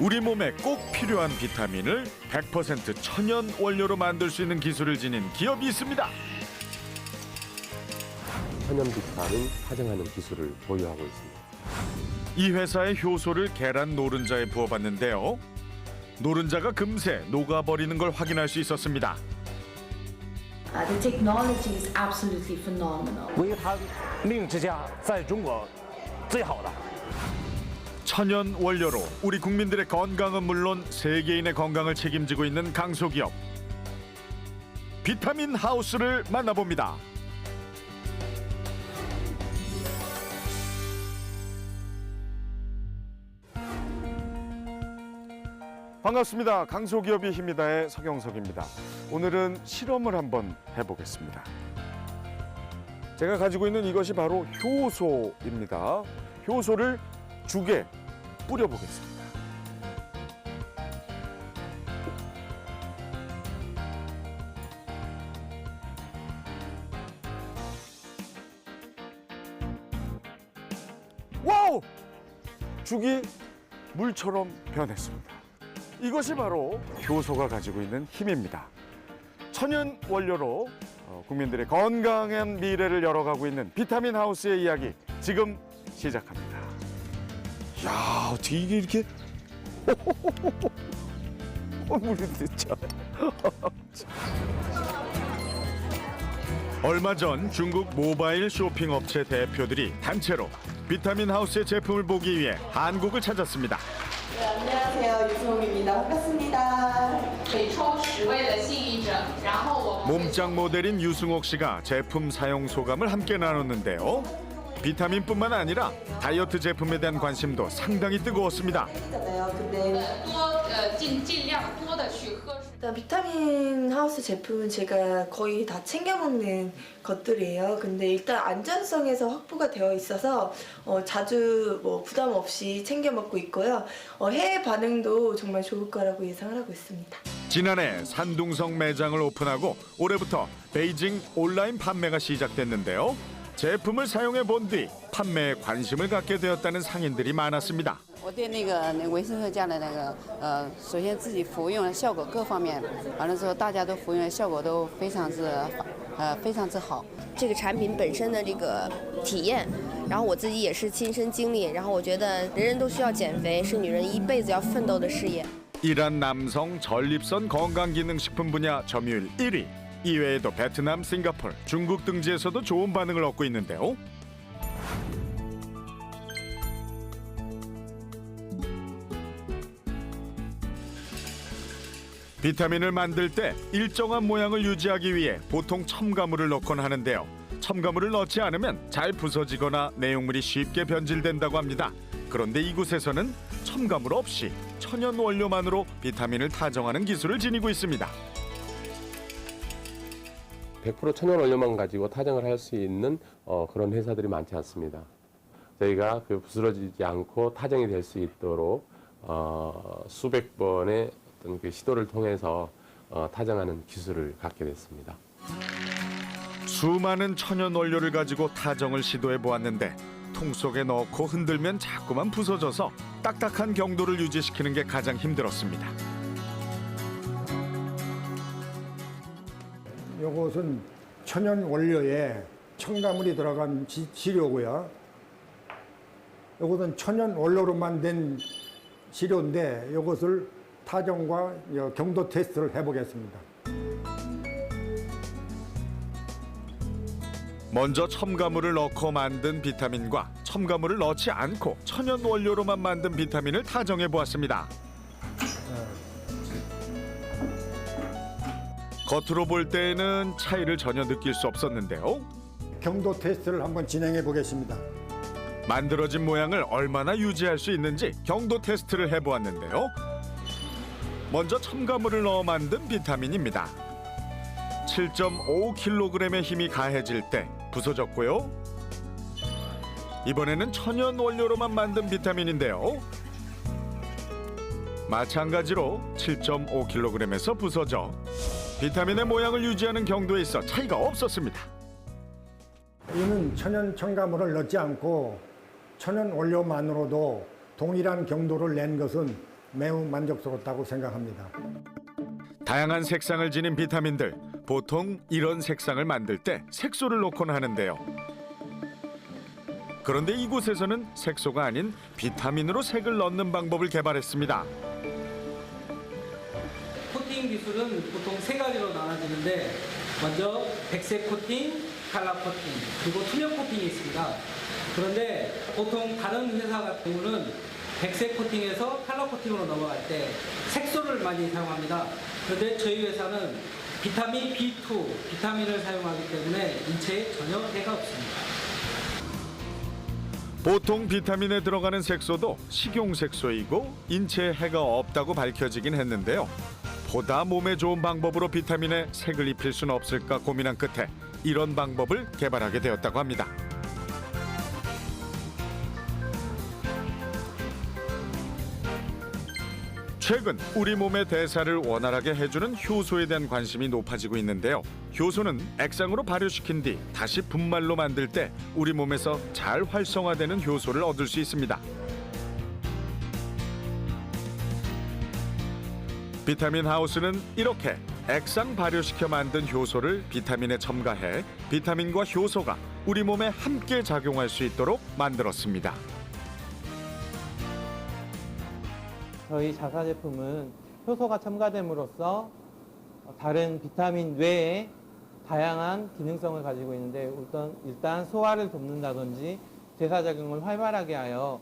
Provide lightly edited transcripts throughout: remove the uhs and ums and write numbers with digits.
우리 몸에 꼭 필요한 비타민을 100% 천연 원료로 만들 수 있는 기술을 지닌 기업이 있습니다. 천연 비타민 타정하는 기술을 보유하고 있습니다. 이 회사의 효소를 계란 노른자에 부어봤는데요. 노른자가 금세 녹아버리는 걸 확인할 수 있었습니다. The technology is absolutely phenomenal. 维他命之家在中国最好的。 천연 원료로 우리 국민들의 건강은 물론 세계인의 건강을 책임지고 있는 강소기업 비타민 하우스를 만나봅니다. 반갑습니다. 강소기업이 힘이다의 서경석입니다. 오늘은 실험을 한번 해보겠습니다. 제가 가지고 있는 이것이 바로 효소입니다. 효소를 죽에 뿌려보겠습니다. 와우! 죽이 물처럼 변했습니다. 이것이 바로 효소가 가지고 있는 힘입니다. 천연 원료로 국민들의 건강한 미래를 열어가고 있는 비타민 하우스의 이야기 지금 시작합니다. 야, 어떻게 이게 이렇게 물이 진짜. 얼마 전 중국 모바일 쇼핑 업체 대표들이 단체로 비타민 하우스의 제품을 보기 위해 한국을 찾았습니다. 네, 안녕하세요. 유승옥입니다. 반갑습니다. 몸짱 모델인 유승옥 씨가 제품 사용 소감을 함께 나눴는데요. 비타민뿐만 아니라 다이어트 제품에 대한 관심도 상당히 뜨거웠습니다. 일단 비타민 하우스 제품은 제가 거의 다 챙겨 먹는 것들이에요. 근데 일단 안전성에서 확보가 되어 있어서 자주 부담 없이 챙겨 먹고 있고요. 해외 반응도 정말 좋을 거라고 예상을 하고 있습니다. 지난해 산둥성 매장을 오픈하고 올해부터 베이징 온라인 판매가 시작됐는데요. 제품을 사용해 본 뒤 판매에 관심을 갖게 되었다는 상인들이 많았습니다. 我对那个维生素价的首先自己服用的效果各方面，完了之后大家都服用的效果都非常之好。这个产品本身的这个体验，然后我自己也是亲身经历，然后我觉得人人都需要减肥，是女人一辈子要奋斗的事业。 이란 남성 전립선 건강기능식품 분야 점유율 1위. 이외에도 베트남, 싱가포르, 중국 등지에서도 좋은 반응을 얻고 있는데요. 비타민을 만들 때 일정한 모양을 유지하기 위해 보통 첨가물을 넣곤 하는데요. 첨가물을 넣지 않으면 잘 부서지거나 내용물이 쉽게 변질된다고 합니다. 그런데 이곳에서는 첨가물 없이 천연 원료만으로 비타민을 타정하는 기술을 지니고 있습니다. 100% 천연 원료만 가지고 타정을 할 수 있는 그런 회사들이 많지 않습니다. 저희가 부스러지지 않고 타정이 될 수 있도록 수백 번의 어떤 그 시도를 통해서 타정하는 기술을 갖게 됐습니다. 수많은 천연 원료를 가지고 타정을 시도해 보았는데 통 속에 넣고 흔들면 자꾸만 부서져서 딱딱한 경도를 유지시키는 게 가장 힘들었습니다. 요것은 천연 원료에 첨가물이 들어간 시료고요. 요것은 천연 원료로 만든 시료인데 요것을 타정과 경도 테스트를 해보겠습니다. 먼저 첨가물을 넣고 만든 비타민과 첨가물을 넣지 않고 천연 원료로만 만든 비타민을 타정해 보았습니다. 겉으로 볼 때에는 차이를 전혀 느낄 수 없었는데요. 경도 테스트를 한번 진행해 보겠습니다. 만들어진 모양을 얼마나 유지할 수 있는지 경도 테스트를 해보았는데요. 먼저 첨가물을 넣어 만든 비타민입니다. 7.5kg의 힘이 가해질 때 부서졌고요. 이번에는 천연 원료로만 만든 비타민인데요. 마찬가지로 7.5kg에서 부서져 비타민의 모양을 유지하는 경도에 있어 차이가 없었습니다. 이는 천연 첨가물을 넣지 않고 천연 원료만으로도 동일한 경도를 낸 것은 매우 만족스럽다고 생각합니다. 다양한 색상을 지닌 비타민들, 보통 이런 색상을 만들 때 색소를 넣곤 하는데요. 그런데 이곳에서는 색소가 아닌 비타민으로 색을 넣는 방법을 개발했습니다. 코팅 기술은 보통 세 가지로 나눠지는데 먼저 백색 코팅, 칼라 코팅, 그리고 투명 코팅이 있습니다. 그런데 보통 다른 회사 같은 경우는 백색 코팅에서 칼라 코팅으로 넘어갈 때 색소를 많이 사용합니다. 그런데 저희 회사는 비타민 B2, 비타민을 사용하기 때문에 인체에 전혀 해가 없습니다. 보통 비타민에 들어가는 색소도 식용색소이고 인체에 해가 없다고 밝혀지긴 했는데요. 보다 몸에 좋은 방법으로 비타민에 색을 입힐 수는 없을까 고민한 끝에 이런 방법을 개발하게 되었다고 합니다. 최근 우리 몸의 대사를 원활하게 해주는 효소에 대한 관심이 높아지고 있는데요. 효소는 액상으로 발효시킨 뒤 다시 분말로 만들 때 우리 몸에서 잘 활성화되는 효소를 얻을 수 있습니다. 비타민 하우스는 이렇게 액상 발효시켜 만든 효소를 비타민에 첨가해 비타민과 효소가 우리 몸에 함께 작용할 수 있도록 만들었습니다. 저희 자사 제품은 효소가 첨가됨으로써 다른 비타민 외에 다양한 기능성을 가지고 있는데 일단 소화를 돕는다든지 대사작용을 활발하게 하여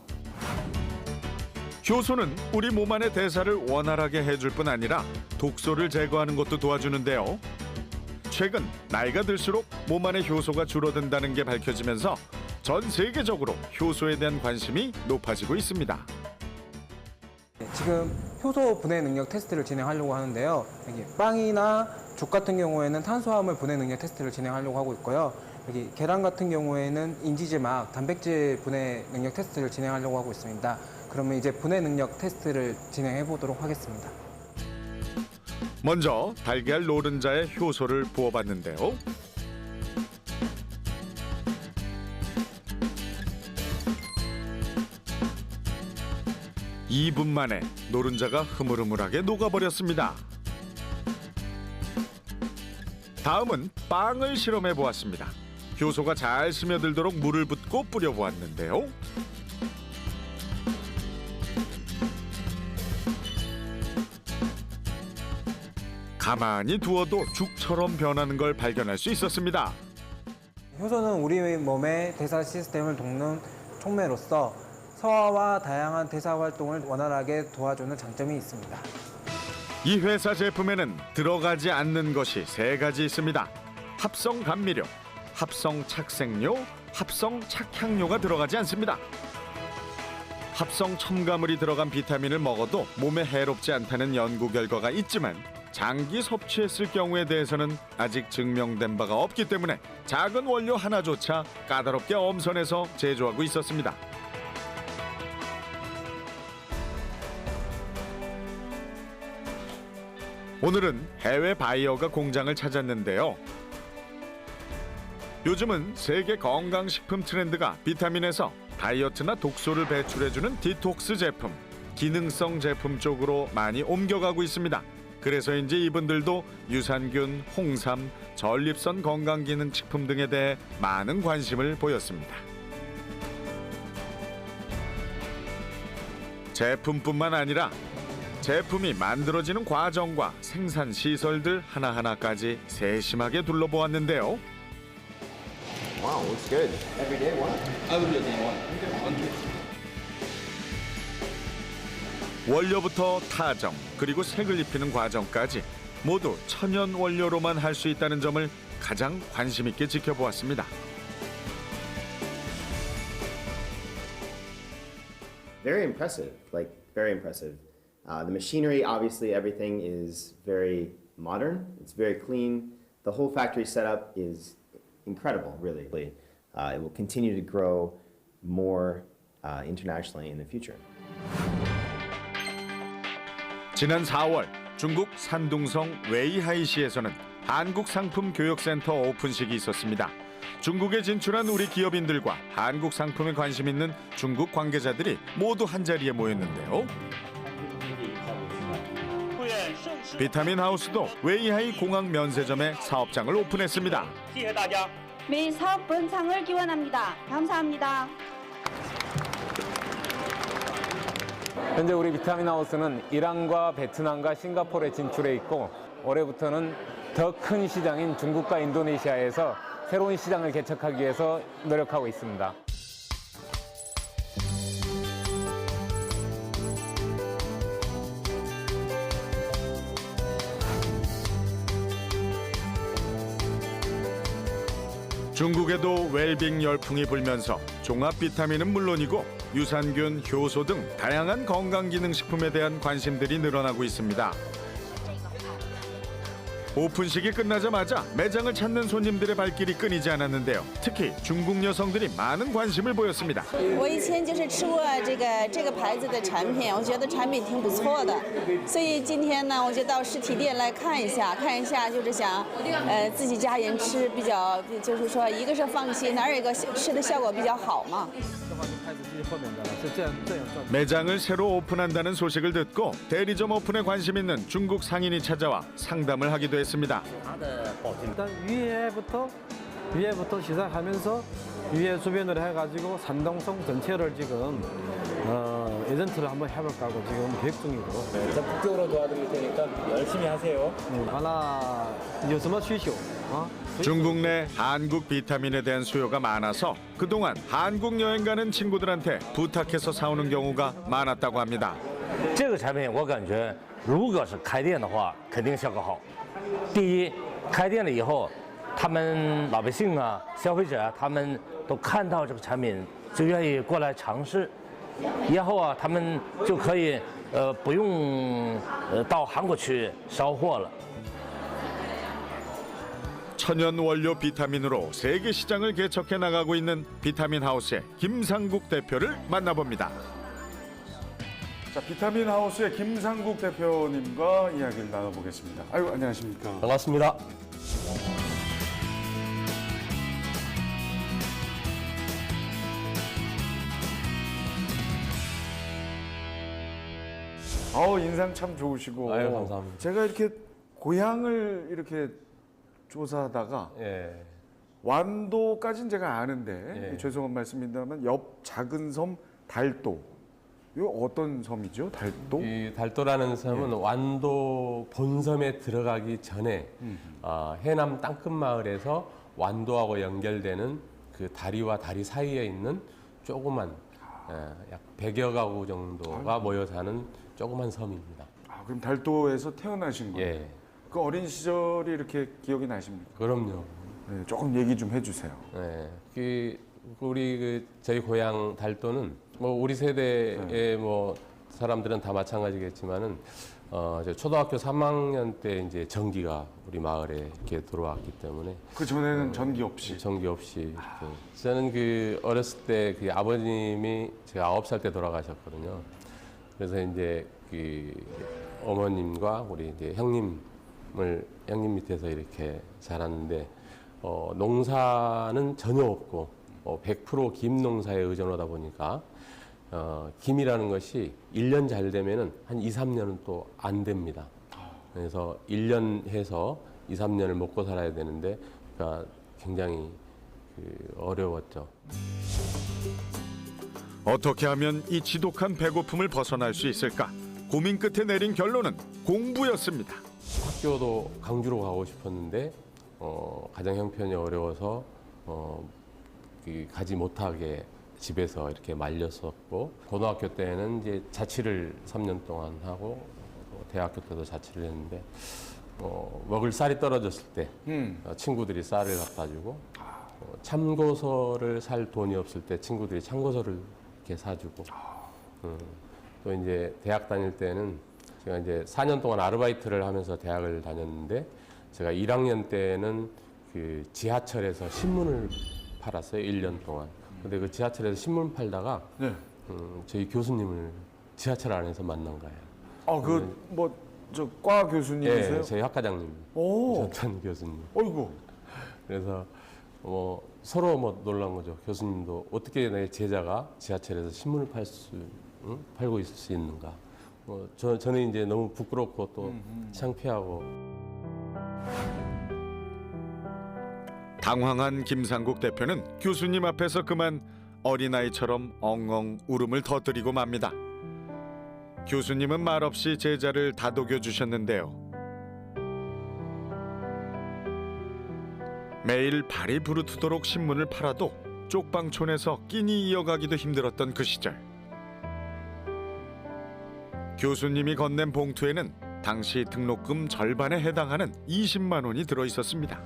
효소는 우리 몸 안의 대사를 원활하게 해줄 뿐 아니라 독소를 제거하는 것도 도와주는데요. 최근 나이가 들수록 몸 안의 효소가 줄어든다는 게 밝혀지면서 전 세계적으로 효소에 대한 관심이 높아지고 있습니다. 지금 효소 분해 능력 테스트를 진행하려고 하는데요. 여기 빵이나 죽 같은 경우에는 탄수화물 분해 능력 테스트를 진행하려고 하고 있고요. 여기 계란 같은 경우에는 인지지막, 단백질 분해 능력 테스트를 진행하려고 하고 있습니다. 그러면 이제 분해 능력 테스트를 진행해 보도록 하겠습니다. 먼저 달걀 노른자에 효소를 부어봤는데요. (2분) 만에 노른자가 흐물흐물하게 녹아버렸습니다. 다음은 빵을 실험해 보았습니다. 효소가 잘 스며들도록 물을 붓고 뿌려보았는데요. 가만히 두어도 죽처럼 변하는 걸 발견할 수 있었습니다. 효소는 우리 몸의 대사 시스템을 돕는 촉매로서 소화와 다양한 대사 활동을 원활하게 도와주는 장점이 있습니다. 이 회사 제품에는 들어가지 않는 것이 3가지 있습니다. 합성 감미료, 합성 착색료, 합성 착향료가 들어가지 않습니다. 합성 첨가물이 들어간 비타민을 먹어도 몸에 해롭지 않다는 연구 결과가 있지만 장기 섭취했을 경우에 대해서는 아직 증명된 바가 없기 때문에 작은 원료 하나조차 까다롭게 엄선해서 제조하고 있었습니다. 오늘은 해외 바이어가 공장을 찾았는데요. 요즘은 세계 건강식품 트렌드가 비타민에서 다이어트나 독소를 배출해주는 디톡스 제품, 기능성 제품 쪽으로 많이 옮겨가고 있습니다. 그래서인지 이분들도 유산균, 홍삼, 전립선 건강기능식품 등에 대해 많은 관심을 보였습니다. 제품뿐만 아니라 제품이 만들어지는 과정과 생산 시설들 하나하나까지 세심하게 둘러보았는데요. Wow, looks good. Every day, one? Every day, one. 원료부터 타정, 그리고 색을 입히는 과정까지 모두 천연 원료로만 할 수 있다는 점을 가장 관심 있게 지켜보았습니다. Very impressive, like very impressive. The machinery, obviously, everything is very modern. It's very clean. The whole factory setup is incredible, really. It will continue to grow more internationally in the future. 지난 4월 중국 산둥성 웨이하이시에서는 한국상품교역센터 오픈식이 있었습니다. 중국에 진출한 우리 기업인들과 한국 상품에 관심 있는 중국 관계자들이 모두 한자리에 모였는데요. 비타민 하우스도 웨이하이 공항 면세점에 사업장을 오픈했습니다. 매일 사업 번창을 기원합니다. 감사합니다. 현재 우리 비타민 하우스는 이란과 베트남과 싱가포르에 진출해 있고 올해부터는 더 큰 시장인 중국과 인도네시아에서 새로운 시장을 개척하기 위해서 노력하고 있습니다. 중국에도 웰빙 열풍이 불면서 종합 비타민은 물론이고 유산균, 효소 등 다양한 건강기능식품에 대한 관심들이 늘어나고 있습니다. 오픈식이 끝나자마자 매장을 찾는 손님들의 발길이 끊이지 않았는데요. 특히 중국 여성들이 많은 관심을 보였습니다. 我以前就是吃过这个牌子的产品，我觉得产品挺不错的，所以今天呢，我就到实体店来看一下，就是想，自己家人吃比较，就是说一个是放心，而一个吃的效果比较好嘛。 매장을 새로 오픈한다는 소식을 듣고 대리점 오픈에 관심 있는 중국 상인이 찾아와 상담을 하기도 했습니다. 일단 위에부터 시작하면서 위에 주변으로 해가지고 산동성 전체를 지금 에전트를 한번 해볼까 하고 지금 계획 중이고. 네, 적극적으로 도와드릴 테니까 열심히 하세요. 하나, 有什么需求? 중국 내 한국 비타민에 대한 수요가 많아서 그동안 한국 여행 가는 친구들한테 부탁해서 사오는 경우가 많았다고 합니다. 这个产品我感觉，如果是开店的话，肯定效果好。第一，开店了以后，他们老百姓啊、消费者啊，他们都看到这个产品，就愿意过来尝试。以后啊，他们就可以不用到韩国去烧货了。 천연 원료 비타민으로 세계 시장을 개척해 나가고 있는 비타민 하우스의 김상국 대표를 만나봅니다. 자, 비타민 하우스의 김상국 대표님과 이야기를 나눠보겠습니다. 아유, 안녕하십니까? 반갑습니다. 인상 참 좋으시고. 아유, 감사합니다. 제가 이렇게 고향을 이렇게 조사하다가 완도까지는 제가 아는데 죄송한 말씀입니다만 옆 작은 섬 달도. 이거 어떤 섬이죠? 달도? 이 달도라는 섬은 완도 본섬에 들어가기 전에 해남 땅끝마을에서 완도하고 연결되는 그 다리와 다리 사이에 있는 조그만 약 100여 가구 정도가 모여 사는 조그만 섬입니다. 아, 그럼 달도에서 태어나신 거예요? 예. 그 어린 시절이 이렇게 기억이 나십니까? 그럼요. 네, 조금 얘기 좀 해주세요. 네, 우리 저희 고향 달도는 뭐 우리 세대의 뭐 사람들은 다 마찬가지겠지만은 초등학교 3학년 때 이제 전기가 우리 마을에 이렇게 들어왔기 때문에 그 전에는 전기 없이. 전기 없이. 저는 그 어렸을 때 그 아버님이 제가 9살 때 돌아가셨거든요. 그래서 이제 그 어머님과 우리 이제 형님 밑에서 이렇게 자랐는데 농사는 전혀 없고 100% 김 농사에 의존하다 보니까 김이라는 것이 1년 잘 되면은 한 2, 3년은 또 안 됩니다. 그래서 1년 해서 2, 3년을 먹고 살아야 되는데 그러니까 굉장히 어려웠죠. 어떻게 하면 이 지독한 배고픔을 벗어날 수 있을까? 고민 끝에 내린 결론은 공부였습니다. 학교도 강주로 가고 싶었는데 가정 형편이 어려워서 가지 못하게 집에서 이렇게 말렸었고 고등학교 때는 이제 자취를 3년 동안 하고 대학교 때도 자취를 했는데 먹을 쌀이 떨어졌을 때 친구들이 쌀을 갖다 주고 참고서를 살 돈이 없을 때 친구들이 참고서를 이렇게 사주고 또 이제 대학 다닐 때는 제가 이제 4년 동안 아르바이트를 하면서 대학을 다녔는데 제가 1학년 때는 그 지하철에서 신문을 팔았어요. 1년 동안. 근데 그 지하철에서 신문 팔다가 저희 교수님을 지하철 안에서 만난 거예요. 저 과 교수님이세요? 네, 저희 학과장님. 전찬 교수님. 어이구. 그래서 서로 놀란 거죠. 교수님도 어떻게 내 제자가 지하철에서 신문을 팔고 있을 수 있는가. 저는 이제 너무 부끄럽고 또 창피하고. 당황한 김상국 대표는 교수님 앞에서 그만 어린아이처럼 엉엉 울음을 터뜨리고 맙니다. 교수님은 말없이 제자를 다독여 주셨는데요. 매일 발이 부르트도록 신문을 팔아도 쪽방촌에서 끼니 이어가기도 힘들었던 그 시절. 교수님이 건넨 봉투에는 당시 등록금 절반에 해당하는 20만 원이 들어 있었습니다.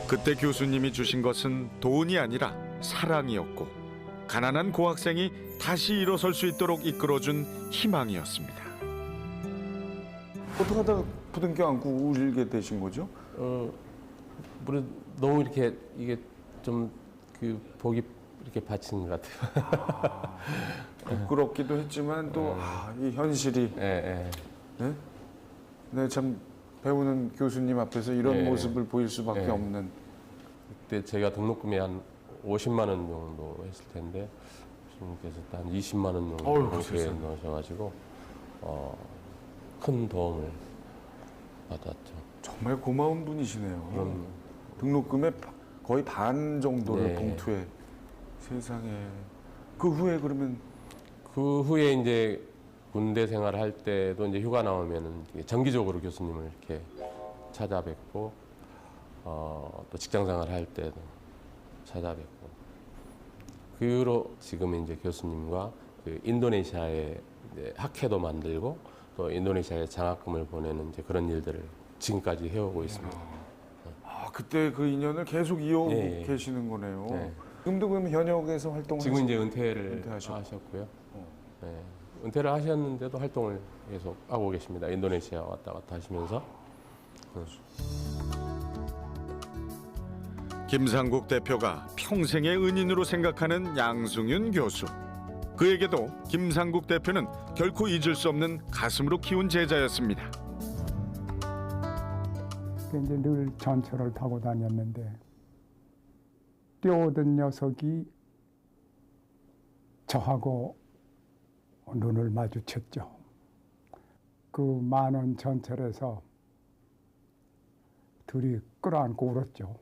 그때 교수님이 주신 것은 돈이 아니라 사랑이었고 가난한 고학생이 다시 일어설 수 있도록 이끌어준 희망이었습니다. 어떻게 하다가 부둥켜 안고 울게 되신 거죠? 너무 이렇게 이게 좀 그 복이 이렇게 받치는 것 같아요. 부끄럽기도 했지만 또 이 현실이 네? 네, 참 배우는 교수님 앞에서 이런 모습을 보일 수밖에 없는. 그때 제가 등록금이 한 50만 원 정도 했을 텐데 교수님께서 한 20만 원 정도 봉투에 넣으셔가지고 큰 도움을 받았죠. 정말 고마운 분이시네요. 등록금의 거의 반 정도를 봉투에. 세상에. 그 후에 그러면? 그 후에 이제 군대 생활을 할 때도 이제 휴가 나오면은 정기적으로 교수님을 이렇게 찾아뵙고 또 직장 생활을 할 때도 찾아뵙고 그 후로 지금 이제 교수님과 그 인도네시아에 이제 학회도 만들고 또 인도네시아에 장학금을 보내는 이제 그런 일들을 지금까지 해오고 있습니다. 그때 그 인연을 계속 이어오고 계시는 거네요. 지금도 그럼 현역에서 활동을 지금 이제 은퇴를 하셨고요. 은퇴를 하셨는데도 활동을 계속 하고 계십니다. 인도네시아 왔다 갔다 하시면서. 김상국 대표가 평생의 은인으로 생각하는 양승윤 교수. 그에게도 김상국 대표는 결코 잊을 수 없는 가슴으로 키운 제자였습니다. 이제 늘 전철을 타고 다녔는데 뛰어오던 녀석이 저하고 눈을 마주쳤죠. 그 많은 전철에서 둘이 끌어안고 울었죠.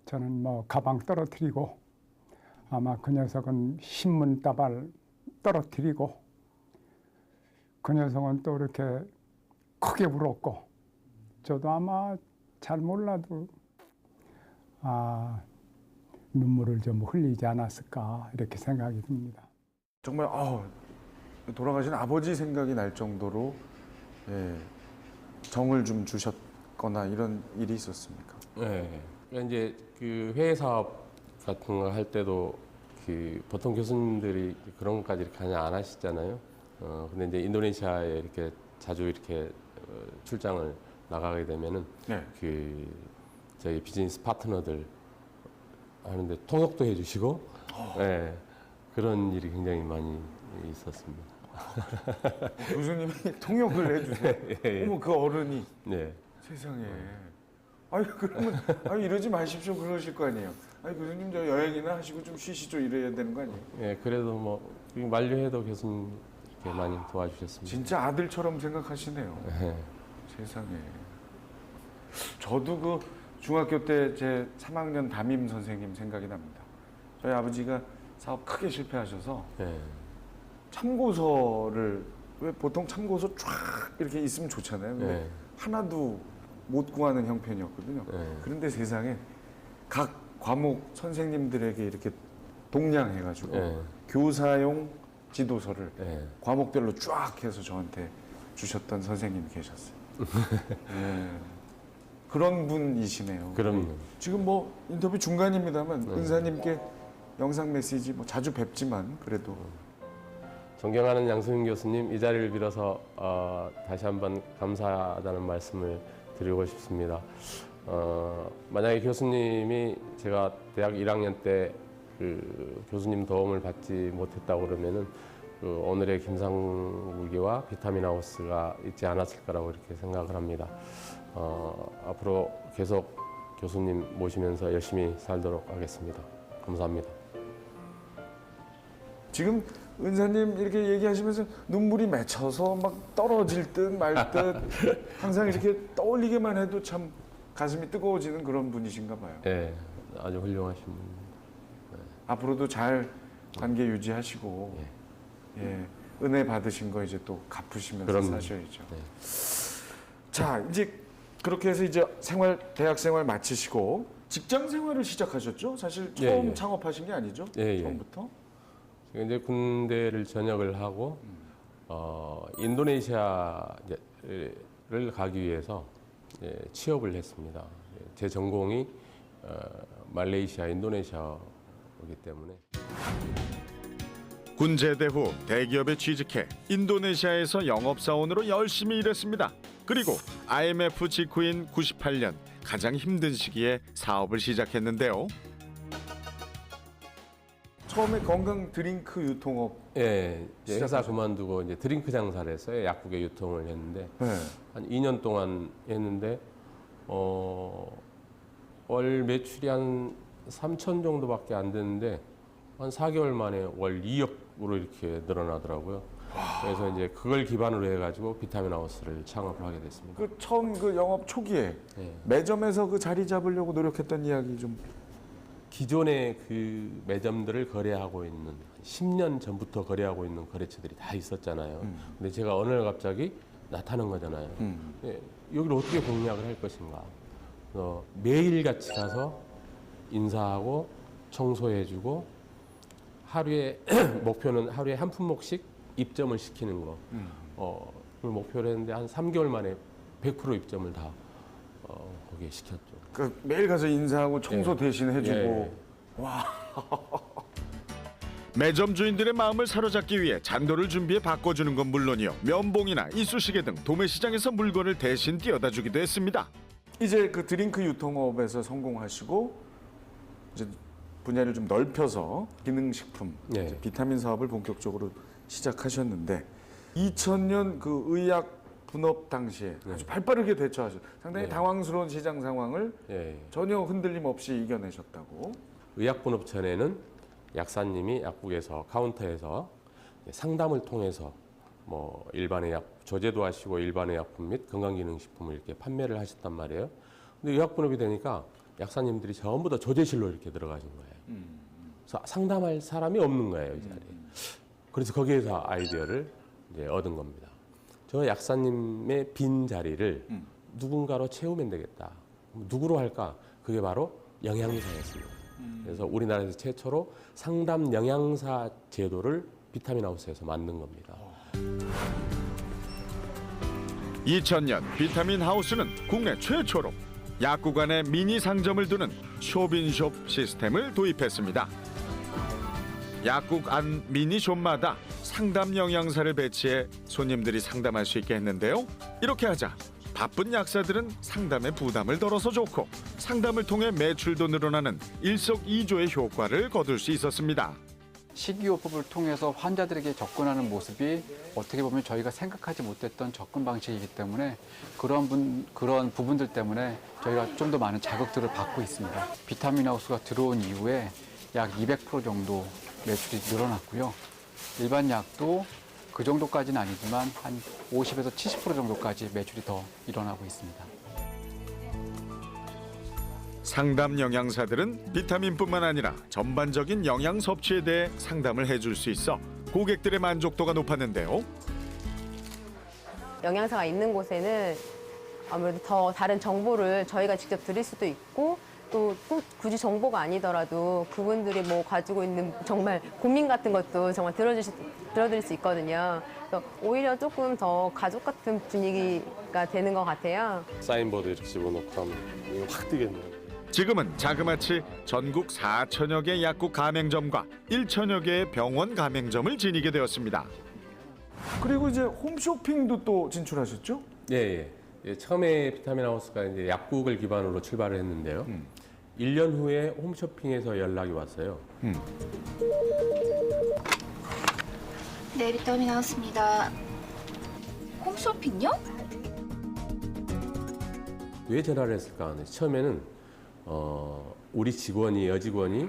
저는 뭐 가방 떨어뜨리고 아마 그 녀석은 신문다발 떨어뜨리고 그 녀석은 또 이렇게 크게 울었고 저도 아마 잘 몰라도 눈물을 좀 흘리지 않았을까 이렇게 생각이 듭니다. 정말 돌아가신 아버지 생각이 날 정도로 정을 좀 주셨거나 이런 일이 있었습니까? 네. 그러니까 이제 그 회계 사업 같은 거 할 때도 그 보통 교수님들이 그런 것까지 이렇게 안 하시잖아요. 근데 이제 인도네시아에 이렇게 자주 이렇게 출장을 나가게 되면은 그 저희 비즈니스 파트너들 하는데 통역도 해주시고 그런 일이 굉장히 많이 있었습니다. 교수님이 통역을 해주세요. 어머 그 어른이 세상에. 그러면 이러지 마십시오 그러실 거 아니에요. 교수님 저 여행이나 하시고 좀 쉬시죠 이래야 되는 거 아니에요? 그래도 뭐 만류해도 교수님 이렇게 많이 도와주셨습니다. 진짜 아들처럼 생각하시네요. 세상에. 저도 그 중학교 때 제 3학년 담임 선생님 생각이 납니다. 저희 아버지가 사업 크게 실패하셔서 참고서를 왜 보통 참고서 쫙 이렇게 있으면 좋잖아요. 근데 하나도 못 구하는 형편이었거든요. 그런데 세상에 각 과목 선생님들에게 이렇게 동량해가지고 교사용 지도서를 과목별로 쫙 해서 저한테 주셨던 선생님이 계셨어요. 그런 분이시네요. 그럼요. 지금 뭐 인터뷰 중간입니다만 은사님께 영상 메시지 뭐 자주 뵙지만 그래도 존경하는 양승윤 교수님 이 자리를 빌어서 다시 한번 감사하다는 말씀을 드리고 싶습니다. 만약에 교수님이 제가 대학 1학년 때 그 교수님 도움을 받지 못했다고 그러면은 그 오늘의 김상국이와 비타민 하우스가 있지 않았을 거라고 이렇게 생각을 합니다. 앞으로 계속 교수님 모시면서 열심히 살도록 하겠습니다. 감사합니다. 지금 은사님 이렇게 얘기하시면서 눈물이 맺혀서 막 떨어질 듯 말 듯 항상 이렇게 떠올리기만 해도 참 가슴이 뜨거워지는 그런 분이신가 봐요. 네, 아주 훌륭하신 분입니다. 네. 앞으로도 잘 관계 유지하시고 은혜 받으신 거 이제 또 갚으시면서 그럼요. 사셔야죠. 네. 자, 이제 그렇게 해서 이제 대학 생활 마치시고 직장 생활을 시작하셨죠? 사실 처음 창업하신 게 아니죠? 처음부터? 제가 이제 군대를 전역을 하고 인도네시아를 가기 위해서 취업을 했습니다. 제 전공이 말레이시아, 인도네시아이기 때문에. 군 제대 후 대기업에 취직해 인도네시아에서 영업사원으로 열심히 일했습니다. 그리고 IMF 직후인 98년 가장 힘든 시기에 사업을 시작했는데요. 처음에 건강 드링크 유통업. 예, 회사 그만두고 이제 드링크 장사를 했어요. 약국에 유통을 했는데 한 2년 동안 했는데 월 매출이 한 3천 정도밖에 안 되는데 한 4개월 만에 월 2억으로 이렇게 늘어나더라고요. 그래서 이제 그걸 기반으로 해가지고 비타민 하우스를 창업하게 됐습니다. 그 처음 그 영업 초기에 매점에서 그 자리 잡으려고 노력했던 이야기 좀. 기존의 그 매점들을 거래하고 있는 10년 전부터 거래하고 있는 거래처들이 다 있었잖아요. 근데 제가 어느 날 갑자기 나타난 거잖아요. 여기를 어떻게 공략을 할 것인가. 매일 같이 가서 인사하고 청소해주고 하루에 목표는 하루에 한 품목씩 입점을 시키는 거. 그걸 목표로 했는데 한 3개월 만에 100% 입점을 다 거기에 시켰죠. 그 매일 가서 인사하고 청소 대신 해주고. 와. 매점 주인들의 마음을 사로잡기 위해 잔도를 준비해 바꿔주는 건 물론이요. 면봉이나 이쑤시개 등 도매시장에서 물건을 대신 띄어다 주기도 했습니다. 이제 그 드링크 유통업에서 성공하시고 이제 분야를 좀 넓혀서 기능식품, 이제 비타민 사업을 본격적으로 시작하셨는데 2000년 그 의약 분업 당시에 아주 발빠르게 대처하셨어요. 상당히 당황스러운 시장 상황을 전혀 흔들림 없이 이겨내셨다고. 의약 분업 전에는 약사님이 약국에서 카운터에서 상담을 통해서 뭐 일반의 약 조제도 하시고 일반의 약품 및 건강기능식품을 이렇게 판매를 하셨단 말이에요. 근데 의약 분업이 되니까 약사님들이 전부 다 조제실로 이렇게 들어가신 거예요. 그래서 상담할 사람이 없는 거예요, 이 자리에. 그래서 거기에서 아이디어를 이제 얻은 겁니다. 저 약사님의 빈 자리를 누군가로 채우면 되겠다. 누구로 할까? 그게 바로 영양사였습니다. 그래서 우리나라에서 최초로 상담 영양사 제도를 비타민 하우스에서 만든 겁니다. 2000년 비타민 하우스는 국내 최초로 약국 안에 미니 상점을 두는 쇼빈숍 시스템을 도입했습니다. 약국 안 미니숍마다 상담 영양사를 배치해 손님들이 상담할 수 있게 했는데요. 이렇게 하자 바쁜 약사들은 상담에 부담을 덜어서 좋고 상담을 통해 매출도 늘어나는 일석이조의 효과를 거둘 수 있었습니다. 식이요법을 통해서 환자들에게 접근하는 모습이 어떻게 보면 저희가 생각하지 못했던 접근 방식이기 때문에 그런 부분들 때문에 저희가 좀 더 많은 자극들을 받고 있습니다. 비타민 하우스가 들어온 이후에 약 200% 정도 매출이 늘어났고요. 일반 약도 그 정도까지는 아니지만 한 50에서 70% 정도까지 매출이 더 일어나고 있습니다. 상담 영양사들은 비타민뿐만 아니라 전반적인 영양 섭취에 대해 상담을 해줄 수 있어 고객들의 만족도가 높았는데요. 영양사가 있는 곳에는 아무래도 더 다른 정보를 저희가 직접 드릴 수도 있고 또 굳이 정보가 아니더라도 그분들이 뭐 가지고 있는 정말 고민 같은 것도 정말 들어드릴 수 있거든요. 그래서 오히려 조금 더 가족 같은 분위기가 되는 것 같아요. 사인보드 이렇게 집어넣고 하면 이거 확 뜨겠네요. 지금은 자그마치 전국 4천여 개 약국 가맹점과 1천여 개의 병원 가맹점을 지니게 되었습니다. 그리고 이제 홈쇼핑도 또 진출하셨죠? 예. 처음에 비타민 하우스가 이제 약국을 기반으로 출발을 했는데요. 1년 후에 홈쇼핑에서 연락이 왔어요. 네, 비타민 하우스입니다. 홈쇼핑요? 왜 전화를 했을까? 처음에는 우리 직원이 여직원이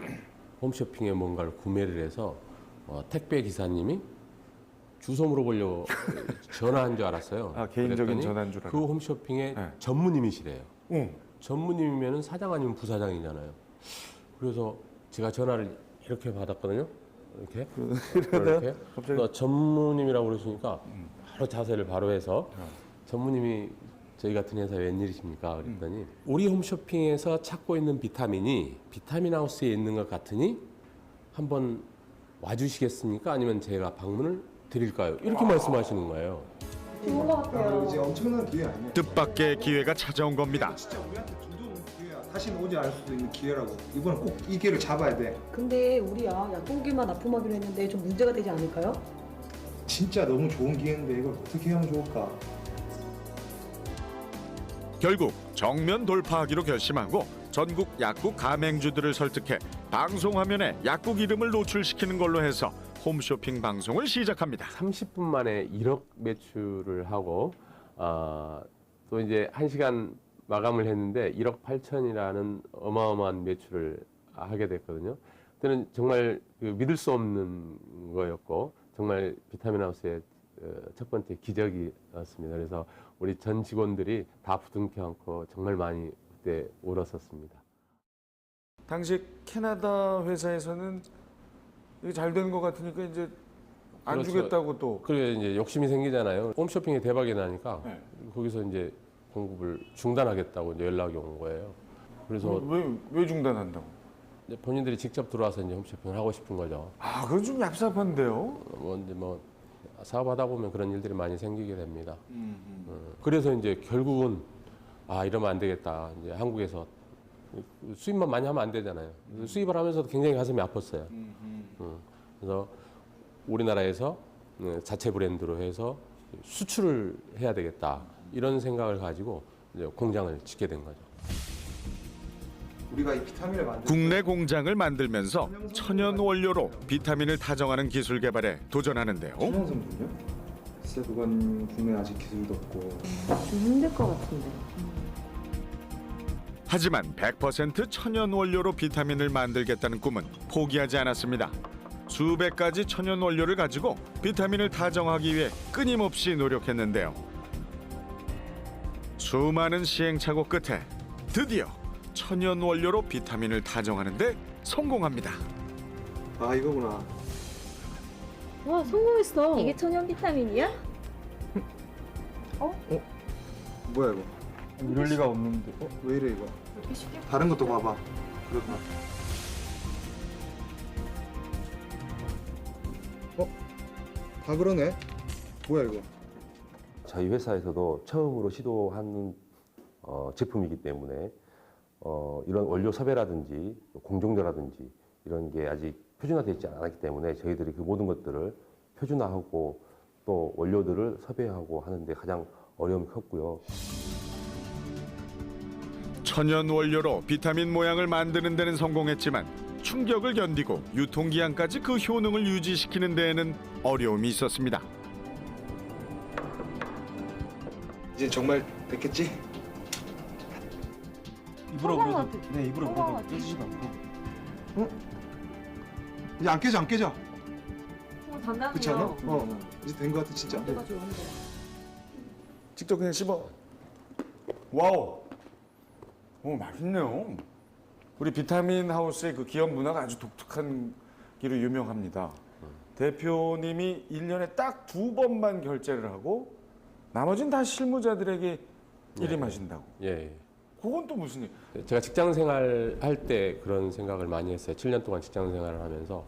홈쇼핑에 뭔가를 구매를 해서 택배 기사님이 주소 물어보려고 전화한 줄 알았어요. 아, 개인적인 그랬더니 전화인 줄 알았어요. 그 홈쇼핑의 전무님이시래요. 응. 전무님이면 사장 아니면 부사장이잖아요. 그래서 제가 전화를 이렇게 받았거든요. 이렇게. 이렇게. 전무님이라고 그러시니까 바로 자세를 바로 해서 전무님이 저희 같은 회사에 웬일이십니까? 그랬더니 우리 홈쇼핑에서 찾고 있는 비타민이 비타민하우스에 있는 것 같으니 한번 와주시겠습니까? 아니면 제가 방문을 드릴까요? 이렇게 말씀하시는 거예요. 좋은 것 같아요. 이제 엄청난 기회 아니에요? 뜻밖의 기회가 찾아온 겁니다. 진짜 우리한테 돈 좋은 기회야. 다시는 오지 않을 수도 있는 기회라고. 이번엔 꼭 이 기회를 잡아야 돼. 근데 우리야 약국에만 납품하기로 했는데 좀 문제가 되지 않을까요? 진짜 너무 좋은 기회인데 이걸 어떻게 하면 좋을까? 결국 정면 돌파하기로 결심하고 전국 약국 가맹주들을 설득해 방송 화면에 약국 이름을 노출시키는 걸로 해서 홈쇼핑 방송을 시작합니다. 30분 만에 1억 매출을 하고 또 이제 1시간 마감을 했는데 1억 8천이라는 어마어마한 매출을 하게 됐거든요. 그때는 정말 믿을 수 없는 거였고 정말 비타민하우스의 첫 번째 기적이었습니다. 그래서 우리 전 직원들이 다 부둥켜 안고 정말 많이 그때 울었었습니다. 당시 캐나다 회사에서는 이게 잘 되는 것 같으니까 이제 안 그렇죠. 주겠다고 또. 그래 이제 욕심이 생기잖아요. 홈쇼핑이 대박이 나니까 네. 거기서 이제 공급을 중단하겠다고 이제 연락이 온 거예요. 그래서 왜 중단한다고? 이제 본인들이 직접 들어와서 이제 홈쇼핑을 하고 싶은 거죠. 아, 그건 좀 얍삽한데요. 뭐 사업하다 보면 그런 일들이 많이 생기게 됩니다. 그래서 이제 결국은 이러면 안 되겠다. 이제 한국에서 수입만 많이 하면 안 되잖아요. 수입을 하면서도 굉장히 가슴이 아팠어요. 그래서 우리나라에서 자체 브랜드로 해서 수출을 해야 되겠다. 이런 생각을 가지고 이제 공장을 짓게 된 거죠. 우리가 이 비타민을 만들 국내 공장을 만들면서 천연 원료로 비타민을 타정하는 기술 개발에 도전하는데요. 천연 성분이요? 글쎄 그건 국내 아직 기술도 없고. 좀 힘들 것 같은데. 하지만 100% 천연 원료로 비타민을 만들겠다는 꿈은 포기하지 않았습니다. 수백 가지 천연 원료를 가지고 비타민을 타정하기 위해 끊임없이 노력했는데요. 수많은 시행착오 끝에 드디어 천연 원료로 비타민을 타정하는 데 성공합니다. 아 이거구나. 와 성공했어. 이게 천연 비타민이야? 뭐야 이거? 이럴 리가 없는데. 왜 이래 이거? 다른 것도 봐봐. 그렇다. 다 그러네. 뭐야 이거? 저희 회사에서도 처음으로 시도하는 제품이기 때문에 이런 원료 섭외라든지 공정도라든지 이런 게 아직 표준화되지 않았기 때문에 저희들이 그 모든 것들을 표준화하고 또 원료들을 섭외하고 하는데 가장 어려움이 컸고요. 천연 원료로 비타민 모양을 만드는 데는 성공했지만 충격을 견디고 유통기한까지 그 효능을 유지시키는 데에는 어려움이 있었습니다. 이제 정말 됐겠지? 입으로 물어도 네 입으로 물어도 깨지지도 않고. 응? 이제 안 깨져 안 깨져. 단단해요. 그렇지 않아? 이제 된 것 같아 진짜. 직접 그냥 씹어. 와우. 오, 맛있네요. 우리 비타민 하우스의 그 기업 문화가 아주 독특한 기로 유명합니다. 대표님이 1년에 딱 2번만 결제를 하고 나머지는 다 실무자들에게 일임하신다고. 예. 그건 또 무슨 일? 제가 직장 생활 할 때 그런 생각을 많이 했어요. 7년 동안 직장 생활을 하면서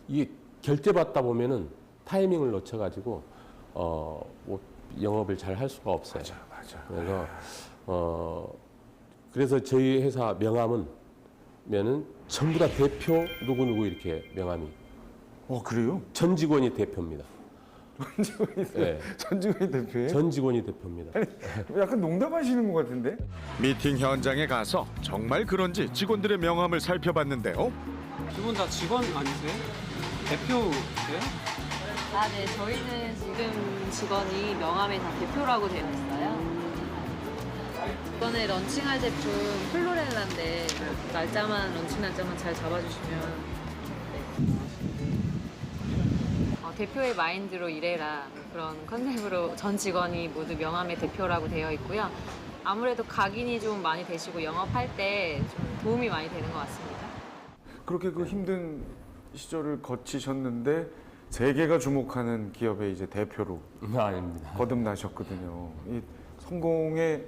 이게 결제 받다 보면은 타이밍을 놓쳐가지고 뭐 영업을 잘 할 수가 없어요. 맞아. 그래서 저희 회사 명함은 면은 전부 다 대표 누구누구 이렇게 명함이. 그래요? 전 직원이 대표입니다. 전 직원이 대표예요? 전 직원이 대표입니다. 아니, 약간 농담하시는 것 같은데? 미팅 현장에 가서 정말 그런지 직원들의 명함을 살펴봤는데요. 두 분 다 직원 아니세요? 대표세요? 네. 저희는 지금 직원이 명함에 다 대표라고 되어 있어요. 이번에 런칭할 제품 플로렐라인데 날짜만 런칭 날짜만 잘 잡아주시면 대표의 마인드로 일해라 그런 컨셉으로 전 직원이 모두 명함의 대표라고 되어 있고요. 아무래도 각인이 좀 많이 되시고 영업할 때 좀 도움이 많이 되는 것 같습니다. 그렇게 그 힘든 시절을 거치셨는데 세계가 주목하는 기업의 이제 대표로 아닙니다. 거듭나셨거든요. 이 성공의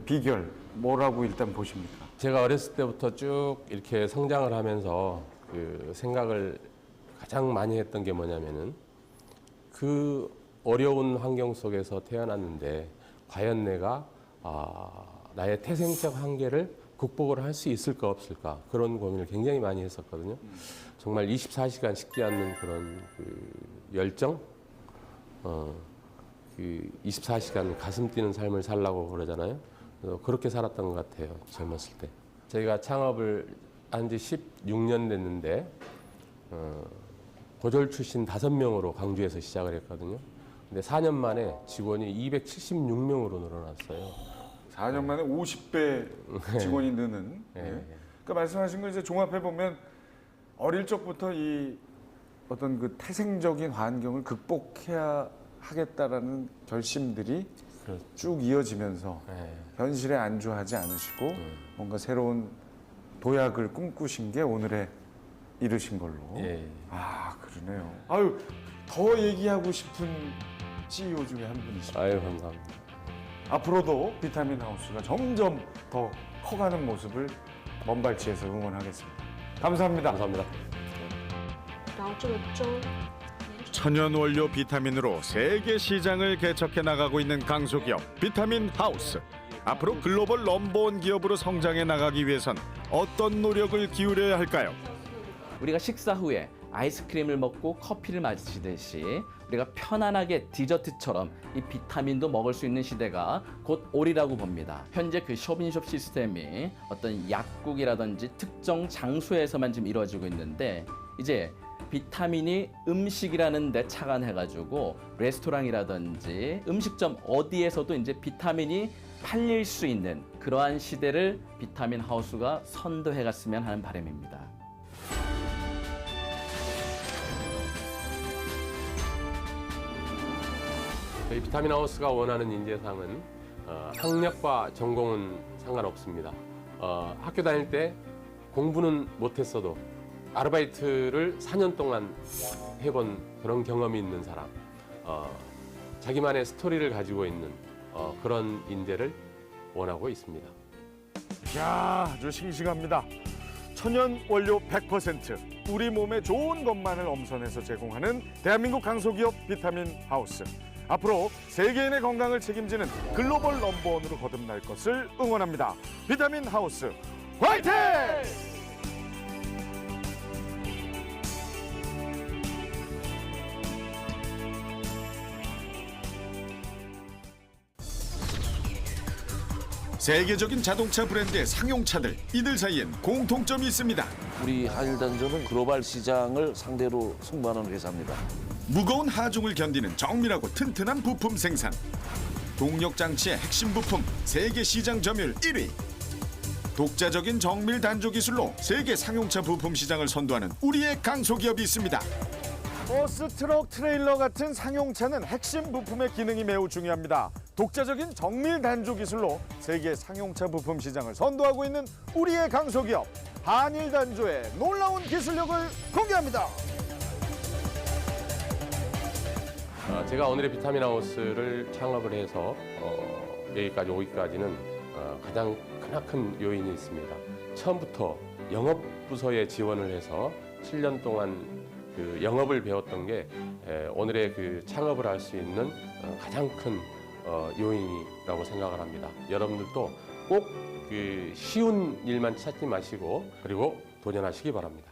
비결 뭐라고 일단 보십니까? 제가 어렸을 때부터 쭉 이렇게 성장을 하면서 그 생각을 가장 많이 했던 게 뭐냐면은 그 어려운 환경 속에서 태어났는데 과연 내가 나의 태생적 한계를 극복을 할 수 있을까 없을까 그런 고민을 굉장히 많이 했었거든요. 정말 24시간 식지 않는 그런 그 열정, 그 24시간 가슴 뛰는 삶을 살라고 그러잖아요. 그래서 그렇게 살았던 것 같아요. 젊었을 때. 저희가 창업을 한 지 16년 됐는데 고졸 출신 5명으로 광주에서 시작을 했거든요. 근데 4년 만에 직원이 276명으로 늘어났어요. 4년 만에 50배 직원이 느는. 네. 그러니까 말씀하신 걸 이제 종합해 보면 어릴 적부터 이 어떤 그 태생적인 환경을 극복해야 하겠다라는 결심들이 쭉 이어지면서 현실에 안주하지 않으시고 뭔가 새로운 도약을 꿈꾸신 게 오늘의 이르신 걸로. 아, 그러네요. 아유, 더 얘기하고 싶은 CEO 중에 한 분이십니다. 아유, 감사합니다. 앞으로도 비타민 하우스가 점점 더 커가는 모습을 먼발치에서 응원하겠습니다. 감사합니다. 감사합니다. 천연 원료 비타민으로 세계 시장을 개척해 나가고 있는 강소기업 비타민 하우스. 앞으로 글로벌 넘버원 기업으로 성장해 나가기 위해선 어떤 노력을 기울여야 할까요? 우리가 식사 후에 아이스크림을 먹고 커피를 마시듯이 우리가 편안하게 디저트처럼 이 비타민도 먹을 수 있는 시대가 곧 오리라고 봅니다. 현재 그 쇼핑숍 시스템이 어떤 약국이라든지 특정 장소에서만 지금 이루어지고 있는데 이제 비타민이 음식이라는 데 착안해가지고 레스토랑이라든지 음식점 어디에서도 이제 비타민이 팔릴 수 있는 그러한 시대를 비타민 하우스가 선도해갔으면 하는 바람입니다. 저희 비타민 하우스가 원하는 인재상은 학력과 전공은 상관없습니다. 학교 다닐 때 공부는 못했어도 아르바이트를 4년 동안 해본 그런 경험이 있는 사람, 자기만의 스토리를 가지고 있는 그런 인재를 원하고 있습니다. 야, 아주 싱싱합니다. 천연 원료 100%, 우리 몸에 좋은 것만을 엄선해서 제공하는 대한민국 강소기업 비타민 하우스. 앞으로 세계인의 건강을 책임지는 글로벌 넘버원으로 거듭날 것을 응원합니다. 비타민 하우스 화이팅! 세계적인 자동차 브랜드의 상용차들, 이들 사이엔 공통점이 있습니다. 우리 한일단조는 글로벌 시장을 상대로 승부하는 회사입니다. 무거운 하중을 견디는 정밀하고 튼튼한 부품 생산. 동력 장치의 핵심 부품 세계 시장 점유율 1위. 독자적인 정밀 단조 기술로 세계 상용차 부품 시장을 선도하는 우리의 강소기업이 있습니다. 버스, 트럭, 트레일러 같은 상용차는 핵심 부품의 기능이 매우 중요합니다. 독자적인 정밀 단조 기술로 세계 상용차 부품 시장을 선도하고 있는 우리의 강소기업 한일단조의 놀라운 기술력을 공개합니다. 제가 오늘의 비타민 하우스를 창업을 해서 여기까지 오기까지는 가장 크나큰 요인이 있습니다. 처음부터 영업 부서에 지원을 해서 7년 동안 그 영업을 배웠던 게 오늘의 그 창업을 할 수 있는 가장 큰 요인이라고 생각을 합니다. 여러분들도 꼭 그 쉬운 일만 찾지 마시고 그리고 도전하시기 바랍니다.